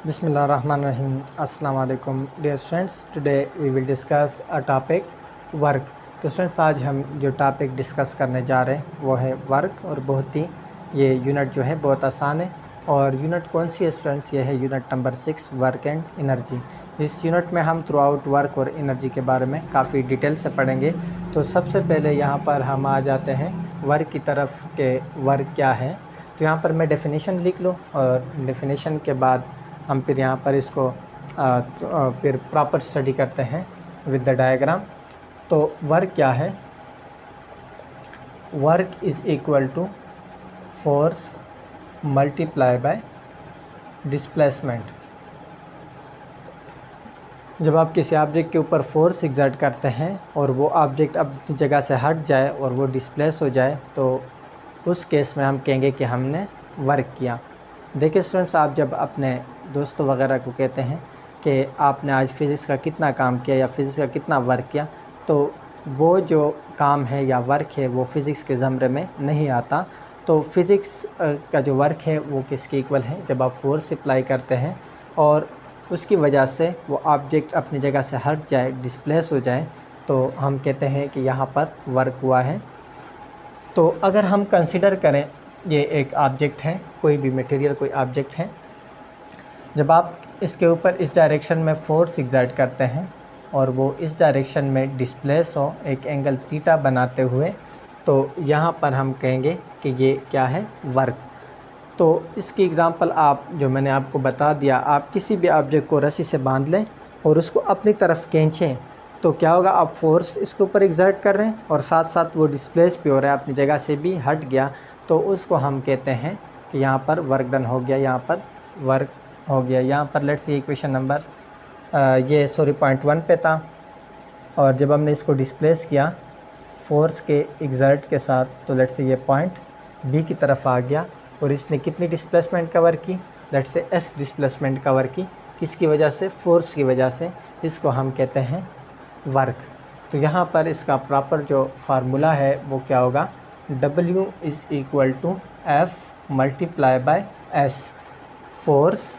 Bismillahirrahmanirrahim. Assalamu alaikum dear students. Today we will discuss a topic work. तो students आज हम जो topic discuss करने जा रहे हैं वो है वर्क, और बहुत ही ये यूनिट जो है बहुत आसान है। और यूनिट कौन सी है स्टूडेंट्स? ये है unit number 6, work and energy. इस यूनिट में हम थ्रू आउट वर्क और एनर्जी के बारे में काफ़ी डिटेल से पढ़ेंगे। तो सबसे पहले यहाँ पर हम आ जाते हैं वर्क की तरफ के वर्क क्या है। तो यहाँ पर मैं डेफिनेशन लिख लूँ और डेफिनेशन के बाद हम फिर यहाँ पर इसको फिर प्रॉपर स्टडी करते हैं विद द डायग्राम। तो वर्क क्या है? Work is equal to force multiply by displacement. जब आप किसी ऑब्जेक्ट के ऊपर फोर्स एग्जर्ट करते हैं और वो ऑब्जेक्ट अपनी जगह से हट जाए और वो डिस्प्लेस हो जाए, तो उस केस में हम कहेंगे कि हमने वर्क किया। देखिए स्टूडेंट्स, आप जब अपने दोस्तों वगैरह को कहते हैं कि आपने आज फ़िज़िक्स का कितना काम किया या फ़िज़िक्स का कितना वर्क किया, तो वो जो काम है या वर्क है वो फ़िज़िक्स के ज़मरे में नहीं आता। तो फ़िज़िक्स का जो वर्क है वो किसके इक्वल है? जब आप फोर्स अप्लाई करते हैं और उसकी वजह से वो ऑब्जेक्ट अपनी जगह से हट जाए, डिस्प्लेस हो जाए, तो हम कहते हैं कि यहाँ पर वर्क हुआ है। तो अगर हम कंसिडर करें ये एक ऑब्जेक्ट है, कोई भी मटेरियल, कोई ऑब्जेक्ट है, जब आप इसके ऊपर इस डायरेक्शन में फोर्स एग्जर्ट करते हैं और वो इस डायरेक्शन में डिस्प्लेस हो एक एंगल थीटा बनाते हुए, तो यहाँ पर हम कहेंगे कि ये क्या है? वर्क। तो इसकी एग्ज़ाम्पल आप जो मैंने आपको बता दिया, आप किसी भी ऑब्जेक्ट को रस्सी से बांध लें और उसको अपनी तरफ खींचें, तो क्या होगा? आप फोर्स इसके ऊपर एग्जर्ट कर रहे हैं और साथ साथ वो डिस्प्लेस भी हो रहा है, अपनी जगह से भी हट गया, तो उसको हम कहते हैं कि यहाँ पर वर्क डन हो गया, यहाँ पर वर्क हो गया। यहाँ पर let's say equation number point 1 पे था, और जब हमने इसको डिस्प्लेस किया फोर्स के एग्जर्ट के साथ, तो लेट्स से ये पॉइंट बी की तरफ आ गया और इसने कितनी डिस्प्लेसमेंट कवर की? Let's say S displacement cover की। किसकी वजह से? फोर्स की वजह से। इसको हम कहते हैं वर्क। तो यहाँ पर इसका प्रॉपर जो फार्मूला है वो क्या होगा? W is equal to F multiply by S, force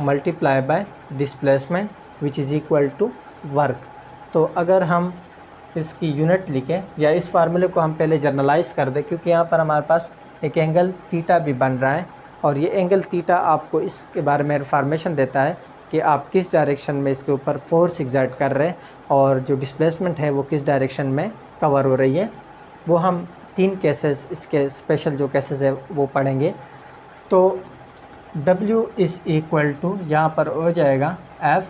multiply by displacement which is equal to work. तो अगर हम इसकी यूनिट लिखें या इस फार्मूले को हम पहले जर्नलाइज कर दें, क्योंकि यहाँ पर हमारे पास एक एंगल थीटा भी बन रहा है और ये एंगल थीटा आपको इसके बारे में इन्फॉर्मेशन देता है कि आप किस डायरेक्शन में इसके ऊपर फोर्स एग्जर्ट कर रहे हैं और जो डिस्प्लेसमेंट है वो किस डायरेक्शन में कवर हो रही है। वो हम 3 केसेस, इसके स्पेशल जो केसेस है वो पढ़ेंगे। तो W इज़ इक्वल टू यहाँ पर हो जाएगा एफ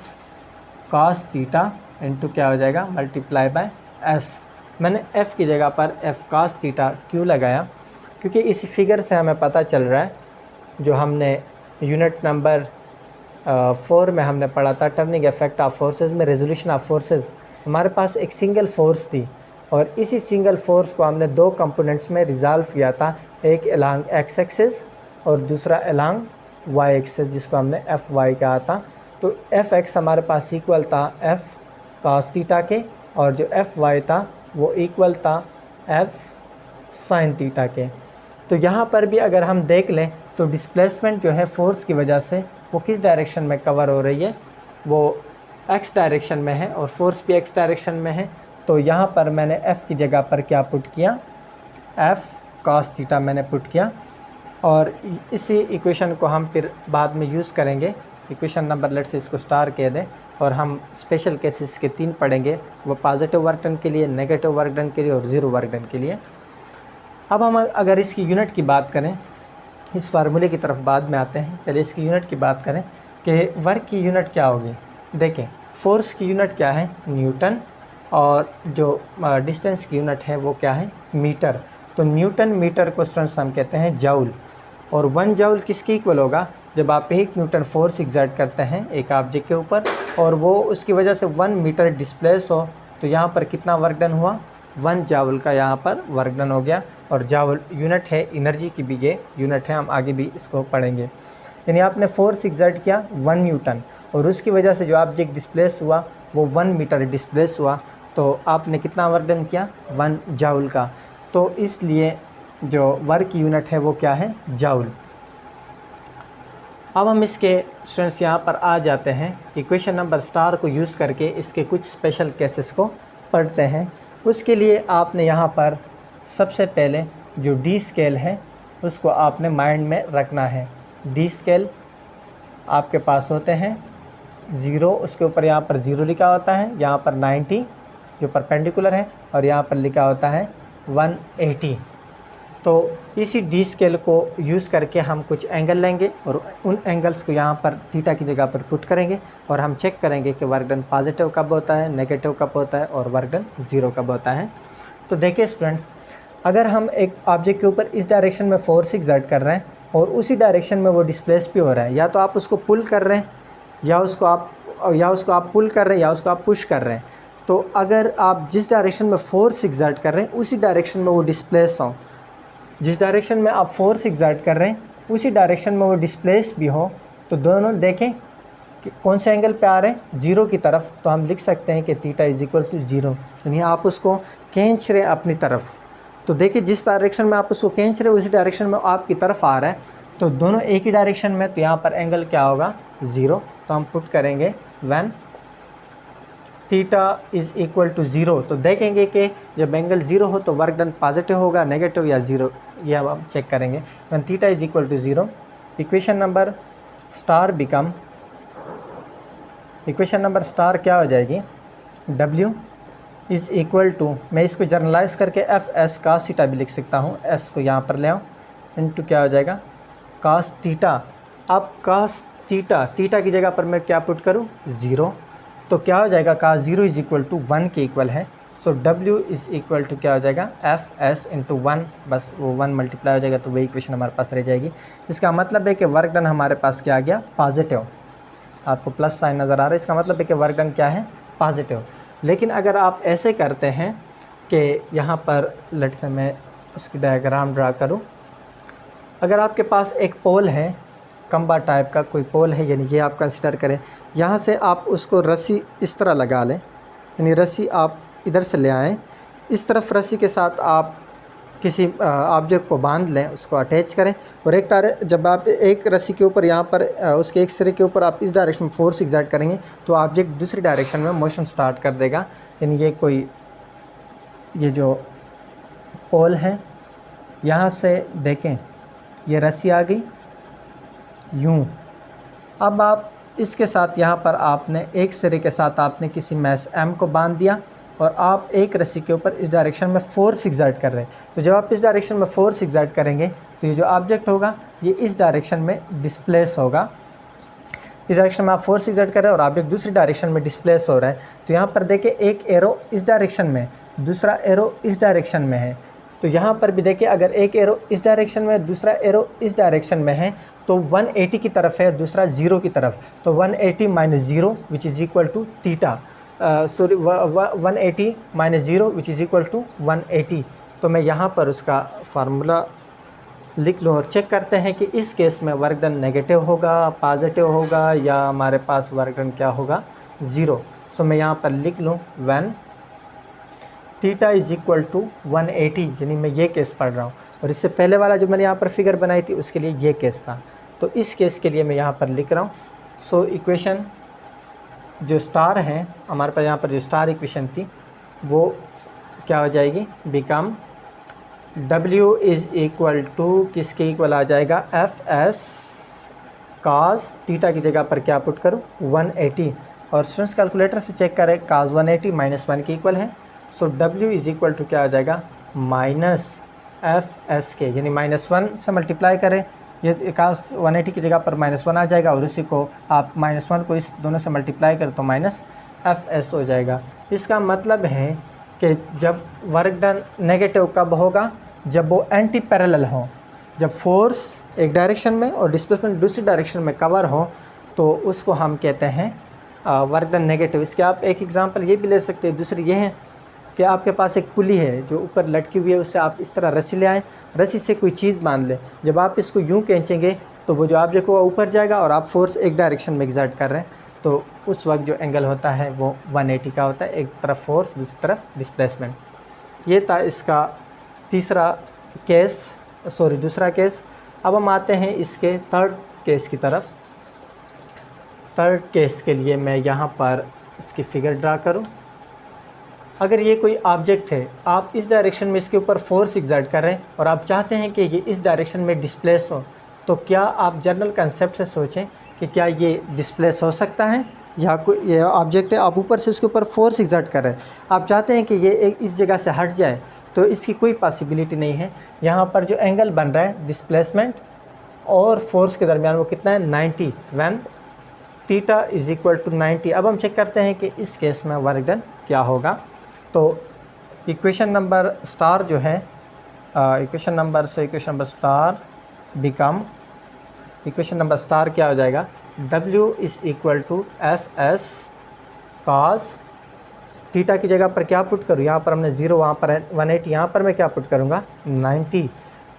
कॉस थीटा इंटू क्या हो जाएगा? Multiply by S. मैंने F की जगह पर एफ कॉस थीटा क्यों लगाया? क्योंकि इस फिगर से हमें पता चल रहा है, जो हमने यूनिट नंबर 4 में हमने पढ़ा था, टर्निंग इफेक्ट ऑफ फोर्सेस में रेजोल्यूशन ऑफ फोर्सेस, हमारे पास एक सिंगल फोर्स थी और इसी सिंगल फोर्स को हमने 2 कंपोनेंट्स में रिजॉल्व किया था, एक अलोंग एक्स एक्सिस और दूसरा अलोंग वाई एक्सिस, जिसको हमने एफ वाई कहा था। तो एफ एक्स हमारे पास इक्वल था एफ कॉस थीटा के, और जो एफ वाई था वो इक्वल था एफ साइन थीटा के। तो यहाँ पर भी अगर हम देख लें तो डिस्प्लेसमेंट जो है फोर्स की वजह से वो किस डायरेक्शन में कवर हो रही है? वो एक्स डायरेक्शन में है और फोर्स भी एक्स डायरेक्शन में है। तो यहाँ पर मैंने एफ़ की जगह पर क्या पुट किया? एफ़ कॉस थीटा मैंने पुट किया, और इसी इक्वेशन को हम फिर बाद में यूज़ करेंगे। इक्वेशन नंबर लेट से इसको स्टार कह दें, और हम स्पेशल केसेस के 3 पढ़ेंगे, वो पॉजिटिव वर्क डन के लिए, नेगेटिव वर्क डन के लिए और ज़ीरो वर्क डन के लिए। अब हम अगर इसकी यूनिट की बात करें, इस फार्मूले की तरफ बाद में आते हैं, पहले इसकी यूनिट की बात करें कि वर्क की यूनिट क्या होगी। देखें, फोर्स की यूनिट क्या है? न्यूटन, और जो डिस्टेंस की यूनिट है वो क्या है? मीटर। तो न्यूटन मीटर को स्टूडेंट्स हम कहते हैं जूल, और 1 जूल किसके इक्वल होगा? जब आप 1 न्यूटन फोर्स एग्जर्ट करते हैं एक ऑब्जेक्ट के ऊपर और वो उसकी वजह से 1 मीटर डिस्प्लेस हो, तो यहाँ पर कितना वर्क डन हुआ? 1 जूल का यहाँ पर वर्क डन हो गया। और जूल यूनिट है एनर्जी की, भी ये यूनिट है, हम आगे भी इसको पढ़ेंगे। यानी आपने फोर्स एग्जर्ट किया 1 न्यूटन और उसकी वजह से जो ऑब्जेक्ट डिस्प्लेस हुआ वो 1 मीटर डिस्प्लेस हुआ, तो आपने कितना वर्क डन किया? 1 जूल का। तो इसलिए जो वर्क यूनिट है वो क्या है? जूल। अब हम इसके स्टूडेंट्स यहाँ पर आ जाते हैं, इक्वेशन नंबर स्टार को यूज़ करके इसके कुछ स्पेशल केसेस को पढ़ते हैं। उसके लिए आपने यहाँ पर सबसे पहले जो डी स्केल है उसको आपने माइंड में रखना है। डी स्केल आपके पास होते हैं 0, उसके ऊपर यहाँ पर 0 लिखा होता है, यहाँ पर 90 जो परपेंडिकुलर है, और यहाँ पर लिखा होता है 180। तो इसी डी स्केल को यूज़ करके हम कुछ एंगल लेंगे और उन एंगल्स को यहाँ पर थीटा की जगह पर पुट करेंगे और हम चेक करेंगे कि वर्क डन पॉजिटिव कब होता है, नेगेटिव कब होता है और वर्क डन 0 कब होता है। तो देखिए स्टूडेंट्स, अगर हम एक ऑब्जेक्ट के ऊपर इस डायरेक्शन में फोर्स एक्सर्ट कर रहे हैं और उसी डायरेक्शन में वो डिस्प्लेस भी हो रहा है, या तो आप उसको पुल कर रहे हैं या उसको आप पुल कर रहे हैं या उसको आप पुश कर रहे हैं, तो अगर आप जिस डायरेक्शन में फोर्स एक्सर्ट कर रहे हैं उसी डायरेक्शन में वो डिस्प्लेस हो, जिस डायरेक्शन में आप फोर्स एक्सर्ट कर रहे हैं उसी डायरेक्शन में वो डिस्प्लेस भी हो, तो दोनों देखें कि कौन से एंगल पे आ रहे हैं, 0 की तरफ। तो हम लिख सकते हैं कि थीटा इज इक्वल टू 0, यानी आप उसको खींच रहे अपनी तरफ। तो देखिए जिस डायरेक्शन में आप उसको खींच रहे हो उसी डायरेक्शन में आपकी तरफ आ रहा है, तो दोनों एक ही डायरेक्शन में, तो यहाँ पर एंगल क्या होगा 0। तो हम पुट करेंगे when theta is equal to 0। तो देखेंगे कि जब एंगल 0 हो तो वर्क डन पॉजिटिव होगा, नेगेटिव या 0, ये अब हम चेक करेंगे। When theta is equal to 0, equation number star क्या हो जाएगी, W इज़ इक्वल टू, मैं इसको जर्नलाइज करके एफ एस कास थीटा भी लिख सकता हूँ, एस को यहाँ पर ले आऊँ, इनटू क्या हो जाएगा कास थीटा। अब कास थीटा की जगह पर मैं क्या पुट करूँ 0, तो क्या हो जाएगा कास 0 इज़ इक्वल टू 1 के इक्वल है। सो W इज़ इक्वल टू क्या हो जाएगा एफ एस इंटू 1, बस वो 1 मल्टीप्लाई हो जाएगा, तो वही इक्वेशन हमारे पास रह जाएगी। इसका मतलब है कि वर्क डन हमारे पास क्या आ गया पॉजिटिव, आपको प्लस साइन नज़र आ रहा है, इसका मतलब है कि वर्क डन क्या है पॉजिटिव। लेकिन अगर आप ऐसे करते हैं कि यहाँ पर लेट से मैं उसकी डायग्राम ड्रा करूँ, अगर आपके पास एक पोल है, खंबा टाइप का कोई पोल है, यानी ये आप कंसिडर करें, यहाँ से आप उसको रस्सी इस तरह लगा लें, यानी रस्सी आप इधर से ले आएँ, इस तरफ रस्सी के साथ आप किसी ऑब्जेक्ट को बांध लें, उसको अटैच करें, और एक तार जब आप एक रस्सी के ऊपर यहाँ पर उसके एक सिरे के ऊपर आप इस डायरेक्शन में फोर्स एक्सर्ट करेंगे तो ऑब्जेक्ट दूसरी डायरेक्शन में मोशन स्टार्ट कर देगा। यानी ये जो पोल है, यहाँ से देखें ये रस्सी आ गई यूँ। अब आप इसके साथ यहाँ पर आपने एक सिरे के साथ आपने किसी मैस M को बांध दिया और आप एक रस्सी के ऊपर इस डायरेक्शन में फोर्स एक्सर्ट कर रहे हैं। तो जब आप इस डायरेक्शन में फोर्स एक्सर्ट करेंगे तो ये जो ऑब्जेक्ट होगा ये इस डायरेक्शन में डिस्प्लेस होगा। इस डायरेक्शन में आप फोर्स एक्सर्ट कर रहे हैं और ऑब्जेक्ट दूसरी डायरेक्शन में डिस्प्लेस हो रहा है। तो यहाँ पर देखिए एक एरो इस डायरेक्शन में, दूसरा एरो इस डायरेक्शन में है। तो यहाँ पर भी देखिए अगर एक एरो इस डायरेक्शन में, दूसरा एरो इस डायरेक्शन में है, तो 180 की तरफ है, दूसरा 0 की तरफ, तो 180 minus 0 which is equal to theta, 180 minus 0 which is equal to 180। तो मैं यहाँ पर उसका फार्मूला लिख लूँ और चेक करते हैं कि इस केस में वर्क डन नेगेटिव होगा, पॉजिटिव होगा, या हमारे पास वर्क डन क्या होगा 0। सो मैं यहाँ पर लिख लूँ when theta is equal to 180, यानी मैं ये केस पढ़ रहा हूँ, और इससे पहले वाला जो मैंने यहाँ पर फिगर बनाई थी उसके लिए ये केस था। तो इस केस के लिए मैं यहाँ पर लिख रहा हूँ। सो इक्वेशन जो स्टार है हमारे पास, यहाँ पर जो स्टार इक्वेशन थी वो क्या हो जाएगी, become W is equal to किसके इक्वल आ जाएगा, एफ एस कास थीटा की जगह पर क्या पुट करूँ 180, और स्टूडेंट्स कैलकुलेटर से चेक करें कास 180 माइनस 1 के इक्वल है। सो W इज़ इक्वल टू क्या हो जाएगा माइनस एफ एस के, यानी -1 से मल्टीप्लाई करें, ये कास 180 की जगह पर -1 आ जाएगा, और उसी को आप -1 को इस दोनों से मल्टीप्लाई करें तो माइनस एफ एस हो जाएगा। इसका मतलब है कि जब वर्क डन नेगेटिव कब होगा, जब वो एंटी पैरेलल हो, जब फोर्स एक डायरेक्शन में और डिस्प्लेसमेंट दूसरी डायरेक्शन में कवर हो, तो उसको हम कहते हैं वर्क डन नेगेटिव। इसके आप एक एग्जांपल ये भी ले सकते हैं। दूसरी ये है कि आपके पास एक पुली है जो ऊपर लटकी हुई है, उससे आप इस तरह रस्सी ले आएँ, रस्सी से कोई चीज़ बांध लें, जब आप इसको यूँ खींचेंगे तो वो जो ऑब्जेक्ट होगा ऊपर जाएगा और आप फोर्स एक डायरेक्शन में एक्सर्ट कर रहे हैं, तो उस वक्त जो एंगल होता है वो 180 का होता है, एक तरफ फोर्स दूसरी तरफ डिस्प्लेसमेंट। ये था इसका दूसरा केस। अब हम आते हैं इसके थर्ड केस की तरफ। थर्ड केस के लिए मैं यहाँ पर इसकी फ़िगर ड्रा करूँ। अगर ये कोई ऑब्जेक्ट है, आप इस डायरेक्शन में इसके ऊपर फोर्स एग्जर्ट कर रहे हैं और आप चाहते हैं कि ये इस डायरेक्शन में डिस्प्लेस हो, तो क्या आप जनरल कंसेप्ट से सोचें कि क्या ये डिस्प्लेस हो सकता है। या कोई ये ऑब्जेक्ट है, आप ऊपर से उसके ऊपर फोर्स एग्जर्ट कर रहे हैं, आप चाहते हैं कि ये एक इस जगह से हट जाए, तो इसकी कोई पॉसिबिलिटी नहीं है। यहाँ पर जो एंगल बन रहा है डिस्प्लेसमेंट और फोर्स के दरमियान वो कितना है, 90, when theta is equal to 90। अब हम चेक करते हैं कि इस केस में वर्क डन क्या होगा। तो इक्वेशन नंबर स्टार जो है, equation number star become, equation number star क्या हो जाएगा, W is equal to F S cos theta की जगह पर क्या पुट करूँ, यहाँ पर हमने 0, वहाँ पर 180, यहाँ पर मैं क्या पुट करूँगा 90।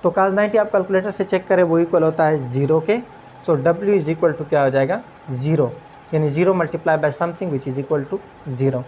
तो cos 90 आप कैलकुलेटर से चेक करें, वो इक्वल होता है 0 के। So W is equal to क्या हो जाएगा 0, यानी 0 multiply by something which is equal to 0।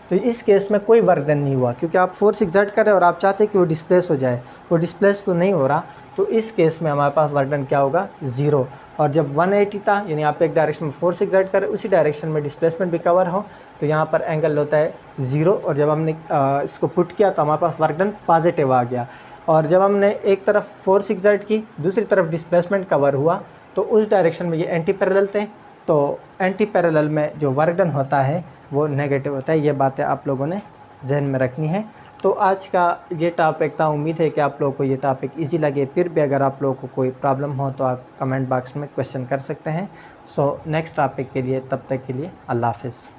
तो इस केस में कोई वर्क डन नहीं हुआ, क्योंकि आप फोर्स एग्जर्ट कर रहे हैं और आप चाहते हैं कि वो डिस्प्लेस हो जाए, वो डिस्प्लेस तो नहीं हो रहा। तो इस केस में हमारे पास वर्क डन क्या होगा 0। और जब 180 था, यानी आप एक डायरेक्शन में फोर्स एग्जर्ट कर रहे, उसी डायरेक्शन में डिस्प्लेसमेंट भी कवर हो, तो यहाँ पर एंगल होता है 0। और जब हमने इसको पुट किया तो हमारे पास वर्क डन पॉजिटिव आ गया। और जब हमने एक तरफ फोर्स एग्जर्ट की, दूसरी तरफ डिस्प्लेसमेंट कवर हुआ, तो उस डायरेक्शन में ये एंटी पैरेलल थे, तो एंटी पैरेलल में जो वर्क डन होता है वो नेगेटिव होता है। ये बातें आप लोगों ने जहन में रखनी है। तो आज का ये टॉपिक था, उम्मीद है कि आप लोगों को ये टॉपिक इजी लगे। फिर भी अगर आप लोगों को कोई प्रॉब्लम हो तो आप कमेंट बॉक्स में क्वेश्चन कर सकते हैं। सो नेक्स्ट टॉपिक के लिए, तब तक के लिए अल्लाह हाफ़िज़।